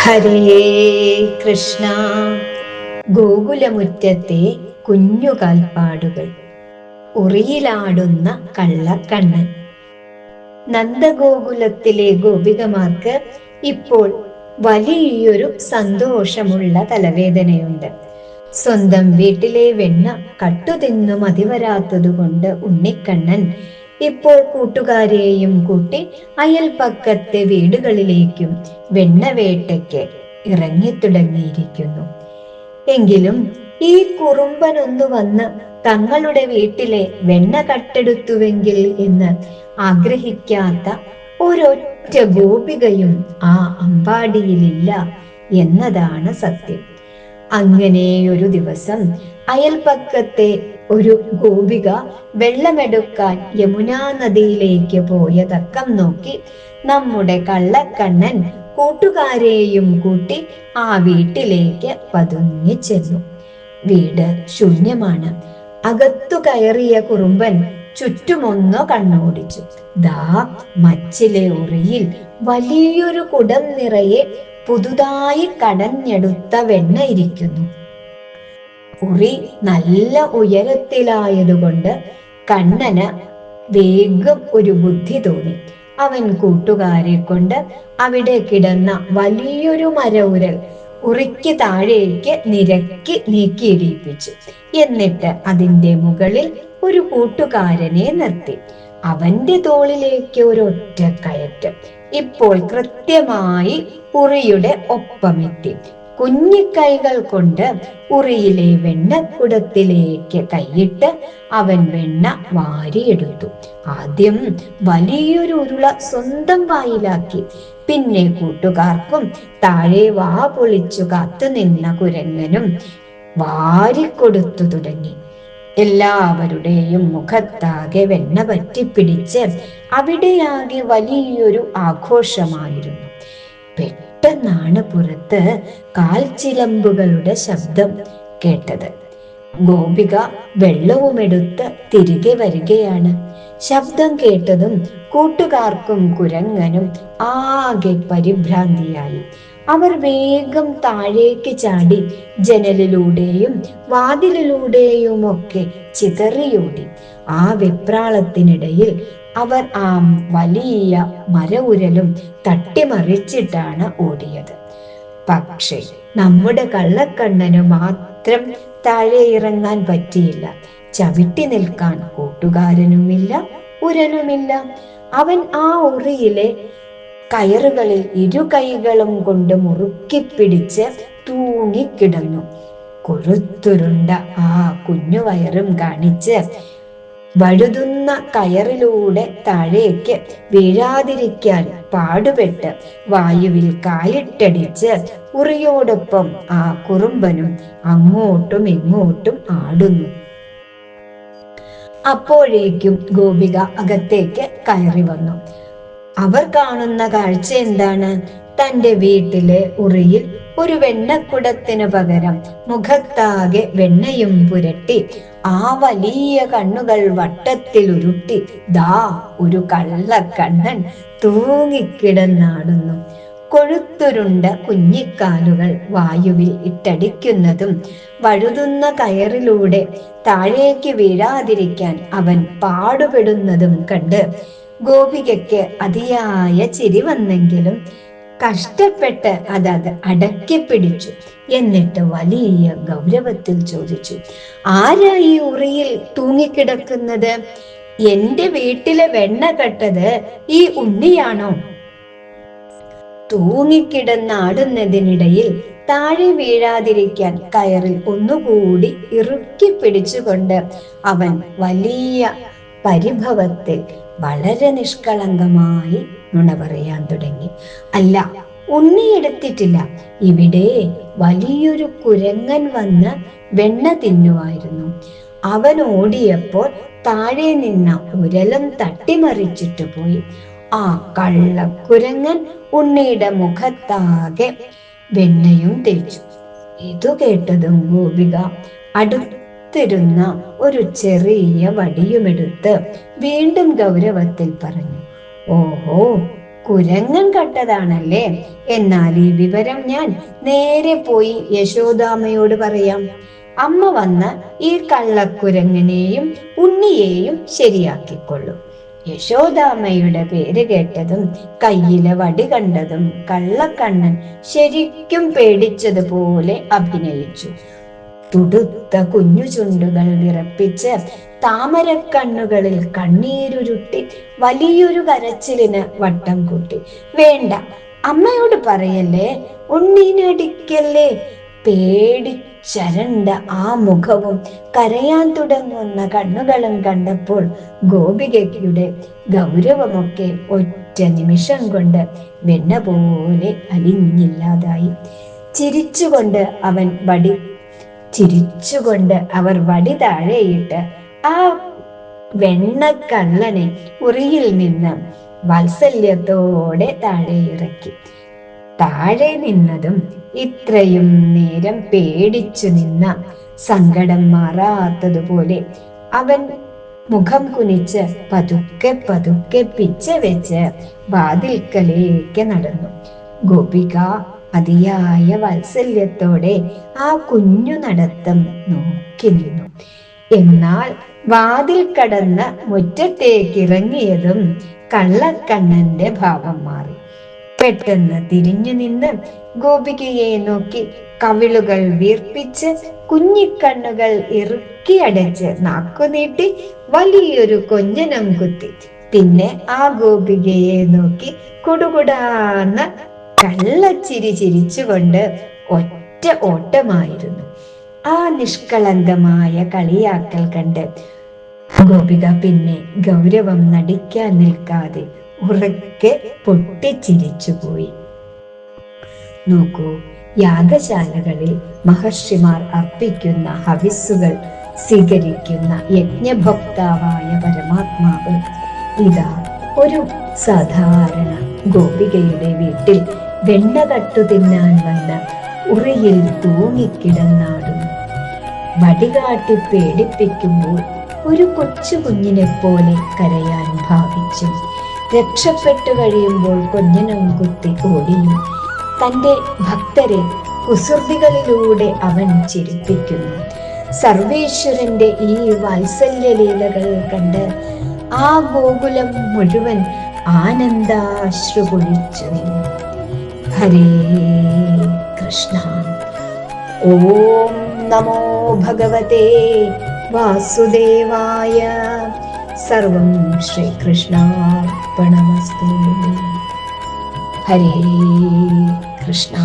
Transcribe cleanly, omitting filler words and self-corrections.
ഹരേ കൃഷ്ണ. ഗോകുലമുറ്റത്തെ കുഞ്ഞു കാൽപ്പാടുകൾ. ഉറിയിലാടുന്ന കള്ളക്കണ്ണൻ. നന്ദഗോകുലത്തിലെ ഗോപികമാർക്ക് ഇപ്പോൾ വലിയൊരു സന്തോഷമുള്ള തലവേദനയുണ്ട്. സ്വന്തം വീട്ടിലെ വെണ്ണ കട്ടുതിന്നു മതിവരാത്തതുകൊണ്ട് ഉണ്ണിക്കണ്ണൻ ഇപ്പോൾ കൂട്ടുകാരെയും കൂട്ടി അയൽപക്കത്തെ വീടുകളിലേക്കും വെണ്ണവേട്ടയ്ക്ക് ഇറങ്ങിത്തുടങ്ങിയിരിക്കുന്നു. എങ്കിലും ഈ കുറുമ്പനൊന്നു വന്ന് തങ്ങളുടെ വീട്ടിലെ വെണ്ണ കട്ടെടുത്തുവെങ്കിൽ എന്ന് ആഗ്രഹിക്കാത്ത ഒരൊറ്റ ഗോപികയും ആ അമ്പാടിയിലില്ല എന്നതാണ് സത്യം. അങ്ങനെയൊരു ദിവസം അയൽപക്കത്തെ ഒരു ഗോപിക വെള്ളമെടുക്കാൻ യമുനാ നദിയിലേക്ക് പോയ തക്കം നോക്കി നമ്മുടെ കള്ളക്കണ്ണൻ കൂട്ടുകാരെയും കൂട്ടി ആ വീട്ടിലേക്ക് പതുങ്ങി ചെന്നു. വീട് ശൂന്യമാണ്. അകത്തു കയറിയ കുറുമ്പൻ ചുറ്റുമൊന്നു കണ്ണോടിച്ചു. ദാ മച്ചിലെ ഉറിയിൽ വലിയൊരു കുടം നിറയെ പുതുതായി കടഞ്ഞെടുത്ത വെണ്ണ ഇരിക്കുന്നു. ഉറി നല്ല ഉയരത്തിലായതുകൊണ്ട് കണ്ണന് വേഗം ഒരു ബുദ്ധി തോന്നി. അവൻ കൂട്ടുകാരെ കൊണ്ട് അവിടെ കിടന്ന വലിയൊരു മരവുരൽ ഉറിക്ക് താഴേക്ക് നിരക്കി നീക്കിയിടിപ്പിച്ചു. എന്നിട്ട് അതിന്റെ മുകളിൽ ഒരു കൂട്ടുകാരനെ നിർത്തി. അവന്റെ തോളിലേക്ക് ഒരൊറ്റ കയറ്റം. ഇപ്പോൾ കൃത്യമായി ഉറിയുടെ ഒപ്പമെത്തി. കുഞ്ഞിക്കൈകൾ കൊണ്ട് ഉറിയിലെ വെണ്ണക്കുടത്തിലേക്ക് കൈയിട്ട് അവൻ വെണ്ണ വാരിയെടുത്തു. ആദ്യം വലിയൊരു ഉരുള സ്വന്തം വായിലാക്കി. പിന്നെ കൂട്ടുകാർക്കും താഴെ വാ പൊളിച്ചു കാത്തുനിന്ന കുരങ്ങനും വാരിക്കൊടുത്തു തുടങ്ങി. എല്ലാവരുടെയും മുഖത്താകെ വെണ്ണ പറ്റിപ്പിടിച്ച് അവിടെയാകെ വലിയൊരു ആഘോഷമായിരുന്നു. പെട്ടെന്നാണ് പുറത്ത് കാൽച്ചിലമ്പുകളുടെ ശബ്ദം കേട്ടത്. ഗോപിക വെള്ളവുമെടുത്ത് തിരികെ വരികയാണ്. ശബ്ദം കേട്ടതും കൂട്ടുകാർക്കും കുരങ്ങനും ആകെ പരിഭ്രാന്തിയായി. അവർ വേഗം താഴേക്ക് ചാടി ജനലിലൂടെയും വാതിലിലൂടെയുമൊക്കെ ചിതറിയോടി. ആ വെപ്രാളത്തിനിടയിൽ അവർ ആ വലിയ മരവുരലും തട്ടിമറിച്ചിട്ടാണ് ഓടിയത്. പക്ഷേ നമ്മുടെ കള്ളക്കണ്ണന് മാത്രം താഴെ ഇറങ്ങാൻ പറ്റിയില്ല. ചവിട്ടി നിൽക്കാൻ കൂട്ടുകാരനുമില്ല, ഉരലുമില്ല. അവൻ ആ ഉറിയിലെ കയറുകളിൽ ഇരു കൈകളും കൊണ്ട് മുറുക്കി പിടിച്ച് തൂങ്ങിക്കിടന്നു. കൊഴുത്തുരുണ്ട ആ കുഞ്ഞു വയറും കാണിച്ച് വഴുതുന്ന കയറിലൂടെ താഴേക്ക് വീഴാതിരിക്കാൻ പാടുപെട്ട് വായുവിൽ കാലിട്ടടിച്ച് ഉറിയോടൊപ്പം ആ കുറുമ്പനും അങ്ങോട്ടും ഇങ്ങോട്ടും ആടുന്നു. അപ്പോഴേക്കും ഗോപിക അകത്തേക്ക് കയറി വന്നു. അവർ കാണുന്ന കാഴ്ച എന്താണ്? തന്റെ വീട്ടിലെ ഉറിയിൽ ഒരു വെണ്ണക്കുടത്തിനു പകരം മുഖത്താകെ വെണ്ണയും പുരട്ടി ആ വലിയ കണ്ണുകൾ വട്ടത്തിൽ ഉരുട്ടി ദാ ഒരു കള്ളക്കണ്ണൻ തൂങ്ങിക്കിടന്നാടുന്നു. കൊഴുത്തുരുണ്ട കുഞ്ഞിക്കാലുകൾ വായുവിൽ ഇട്ടടിക്കുന്നതും വഴുതുന്ന കയറിലൂടെ താഴേക്ക് വീഴാതിരിക്കാൻ അവൻ പാടുപെടുന്നതും കണ്ട് ഗോപികയ്ക്ക് അതിയായ ചിരി വന്നെങ്കിലും കഷ്ടപ്പെട്ട് അത് അടക്കി പിടിച്ചു. എന്നിട്ട് വലിയ ഗൗരവത്തിൽ ചോദിച്ചു, ആരാ ഈ ഉറിയിൽ തൂങ്ങിക്കിടക്കുന്നത്? എന്റെ വീട്ടിലെ വെണ്ണ കെട്ടത് ഈ ഉണ്ണിയാണോ? തൂങ്ങിക്കിടന്നാടുന്നതിനിടയിൽ താഴെ വീഴാതിരിക്കാൻ കയറിൽ ഒന്നുകൂടി ഇറുക്കി പിടിച്ചുകൊണ്ട് അവൻ വലിയ പരിഭവത്തിൽ വളരെ നിഷ്കളങ്കമായി നുണ പറയാൻ തുടങ്ങി. അല്ല, ഉണ്ണി എടുത്തിട്ടില്ല. ഇവിടെ വലിയൊരു കുരങ്ങൻ വന്ന് വെണ്ണ തിന്നുമായിരുന്നു. അവൻ ഓടിയപ്പോൾ താഴെ നിന്ന ഉരലും തട്ടിമറിച്ചിട്ട് പോയി. ആ കള്ളക്കുരങ്ങൻ ഉണ്ണിയുടെ മുഖത്താകെ വെണ്ണയും തേച്ചു. ഇതു കേട്ടതും ഗോപിക അടുത്തിരുന്ന ഒരു ചെറിയ വടിയുമെടുത്ത് വീണ്ടും ഗൗരവത്തിൽ പറഞ്ഞു, ഓഹോ, കുരങ്ങൻ കട്ടതാണല്ലേ. എന്നാൽ ഈ വിവരം ഞാൻ നേരെ പോയി യശോദാമ്മയോട് പറയാം. അമ്മ വന്ന് ഈ കള്ളക്കുരങ്ങനെയും ഉണ്ണിയെയും ശരിയാക്കിക്കൊള്ളും. യശോദാമ്മയുടെ പേര് കേട്ടതും കയ്യിലെ വടി കണ്ടതും കള്ളക്കണ്ണൻ ശരിക്കും പേടിച്ചതുപോലെ അഭിനയിച്ചു. തുടുത്ത കുഞ്ഞു ചുണ്ടുകൾ വിറപ്പിച്ച് താമരക്കണ്ണുകളിൽ കണ്ണീരുരുട്ടി വലിയൊരു കരച്ചിലിന് വട്ടം കൂട്ടി. വേണ്ട, അമ്മയോട് പറയല്ലേ, ഉണ്ണീനടിക്കല്ലേ. പേടിച്ചരണ്ട ആ മുഖവും കരയാൻ തുടങ്ങുന്ന കണ്ണുകളും കണ്ടപ്പോൾ ഗോപികയുടെ ഗൗരവമൊക്കെ ഒറ്റ നിമിഷം കൊണ്ട് വെണ്ണ പോലെ അലിഞ്ഞില്ലാതായി. ചിരിച്ചുകൊണ്ട് അവർ വടി താഴെയിട്ട് ആ വെണ്ണക്കള്ളനെ ഉറിയിൽ നിന്ന് വാത്സല്യത്തോടെ താഴെ ഇറക്കി. താഴെ നിന്നതും ഇത്രയും നേരം പേടിച്ചു നിന്ന സങ്കടം മാറാത്തതുപോലെ അവൻ മുഖം കുനിച്ച് പതുക്കെ പതുക്കെ പിച്ച വെച്ച് വാതിൽക്കലേക്ക് നടന്നു. ഗോപിക അതിയായ വാത്സല്യത്തോടെ ആ കുഞ്ഞു നടത്തം നോക്കി നിന്നു. എന്നാൽ വാതിൽ കടന്ന് മുറ്റത്തേക്ക് ഇറങ്ങിയതും കള്ളക്കണ്ണന്റെ ഭാവം മാറി. പെട്ടെന്ന് തിരിഞ്ഞു നിന്ന് ഗോപികയെ നോക്കി കവിളുകൾ വീർപ്പിച്ച് കുഞ്ഞിക്കണ്ണുകൾ ഇറുക്കി അടച്ച് നാക്കുനീട്ടി വലിയൊരു കൊഞ്ഞനം കുത്തി. പിന്നെ ആ ഗോപികയെ നോക്കി കുടുകുടാന്ന് കള്ളച്ചിരി ചിരിച്ചുകൊണ്ട് ഒറ്റ ഓട്ടമായിരുന്നു. ആ നിഷ്കളങ്കമായ കളിയാക്കൽ കണ്ട് ഗോപിക പിന്നെ ഗൗരവം നടിക്കാൻ നിൽക്കാതെ ഉറക്കെ പൊട്ടിച്ചിരിച്ചുപോയി. നോക്കൂ, യാഗശാലകളിൽ മഹർഷിമാർ അർപ്പിക്കുന്ന ഹവിസ്സുകൾ സ്വീകരിക്കുന്ന യജ്ഞഭോക്താവായ പരമാത്മാവ് ഇതാ ഒരു സാധാരണ ഗോപികയുടെ വീട്ടിൽ വെണ്ണ കട്ടു തിന്നാൻ വന്ന ഉറിയിൽ തൂങ്ങിക്കിടന്നാടുന്നു. വടികാട്ടി പേടിപ്പിക്കുമ്പോൾ ഒരു കൊച്ചു കുഞ്ഞിനെ പോലെ കരയാൻ ഭാവിച്ചു. രക്ഷപ്പെട്ടു കഴിയുമ്പോൾ കൊഞ്ഞനം കുത്തി ഓടിയും. തൻ്റെ ഭക്തരെ കുസൃതികളിലൂടെ അവൻ ചിരിപ്പിക്കുന്നു. സർവേശ്വരന്റെ ഈ വാത്സല്യലീലകൾ കണ്ട് ആ ഗോകുലം മുഴുവൻ ആനന്ദാശ്രു പൊഴിച്ചു നിന്നു. ഹരേ കൃഷ്ണ. ഓം നമോ ഭഗവതേ വാസുദേവായ. സർവം ശ്രീകൃഷ്ണാർപ്പണമസ്തു. ഹരേ കൃഷ്ണ.